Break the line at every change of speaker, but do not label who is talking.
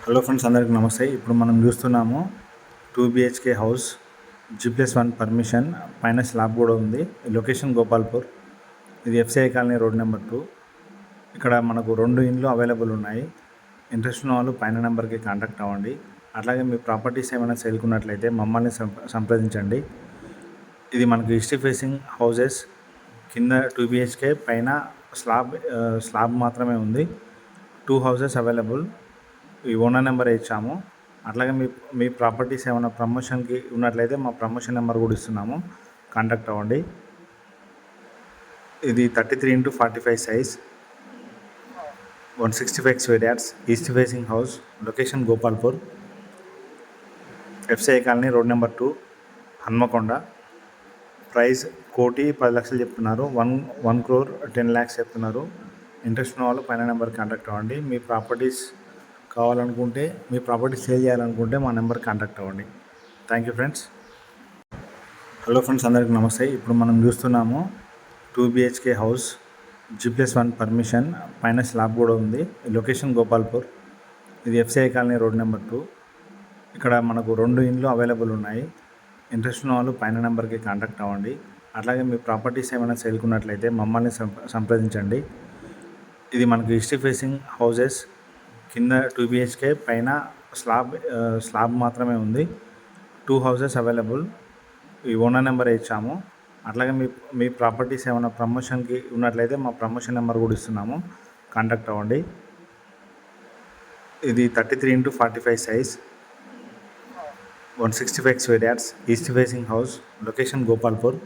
Hello friends, అందరికీ నమస్తే. ఇప్పుడు మనం చూస్తున్నాము 2 BHK హౌస్, G+1 పర్మిషన్, పైన స్లాబ్ కూడా ఉంది. లొకేషన్ గోపాల్పూర్. ఇది FCI కాలనీ, రోడ్ నెంబర్ 2. ఇక్కడ మనకు 2 ఇండ్లు అవైలబుల్ ఉన్నాయి. ఇంట్రెస్ట్ ఉన్న వాళ్ళు పైన నెంబర్కి కాంటాక్ట్ అవ్వండి. అట్లాగే మీ ప్రాపర్టీస్ ఏమైనా సేల్కున్నట్లయితే మమ్మల్ని సంప్రదించండి. ఇది మనకు ఈస్ట్ ఫేసింగ్ హౌజెస్. కింద 2 BHK, పైన స్లాబ్ మాత్రమే ఉంది. 2 హౌసెస్ అవైలబుల్. ఈ ఓనర్ నెంబర్ ఇచ్చాము. అట్లాగే మీ ప్రాపర్టీస్ ఏమైనా ప్రమోషన్కి ఉన్నట్లయితే మా ప్రమోషన్ నెంబర్ కూడా ఇస్తున్నాము, కాంటాక్ట్ అవ్వండి. ఇది 33x45 size, 165 square yards, east facing house, location Gopalpur, FCI colony, road number 2, Hanamkonda. Price 1,10,00,000 చెప్తున్నారు. 1 crore 10 lakhs చెప్తున్నారు. ఇంట్రెస్ట్ ఉన్న వాళ్ళు పైన నెంబర్కి కాంటాక్ట్ అవ్వండి. మీ ప్రాపర్టీస్ కావాలనుకుంటే, మీ ప్రాపర్టీ సేల్ చేయాలనుకుంటే మా నెంబర్ కాంటాక్ట్ అవ్వండి. Thank you friends. Hello friends, అందరికీ నమస్తే. ఇప్పుడు మనం చూస్తున్నాము 2 BHK హౌస్, G+1 పర్మిషన్, పైన స్లాబ్ కూడా ఉంది. లొకేషన్ గోపాల్పూర్. ఇది FCI కాలనీ, రోడ్ నెంబర్ 2. ఇక్కడ మనకు 2 ఇండ్లు అవైలబుల్ ఉన్నాయి. ఇంట్రెస్ట్ ఉన్న వాళ్ళు పైన నెంబర్కి కాంటాక్ట్ అవ్వండి. అట్లాగే మీ ప్రాపర్టీస్ ఏమైనా సేల్కున్నట్లయితే మమ్మల్ని సంప్రదించండి. ఇది మనకు ఈస్ట్ ఫేసింగ్ హౌజెస్. కింద 2 BHK, పైన స్లాబ్ మాత్రమే ఉంది. 2 హౌసెస్ అవైలబుల్. ఈ ఓనర్ నెంబర్ ఇచ్చాము. అట్లాగే మీ ప్రాపర్టీస్ ఏమైనా ప్రమోషన్కి ఉన్నట్లయితే మా ప్రమోషన్ నెంబర్ కూడా ఇస్తున్నాము, కాంటాక్ట్ అవ్వండి. ఇది 33x45 size, 165 square yards, east facing house, location Gopalpur.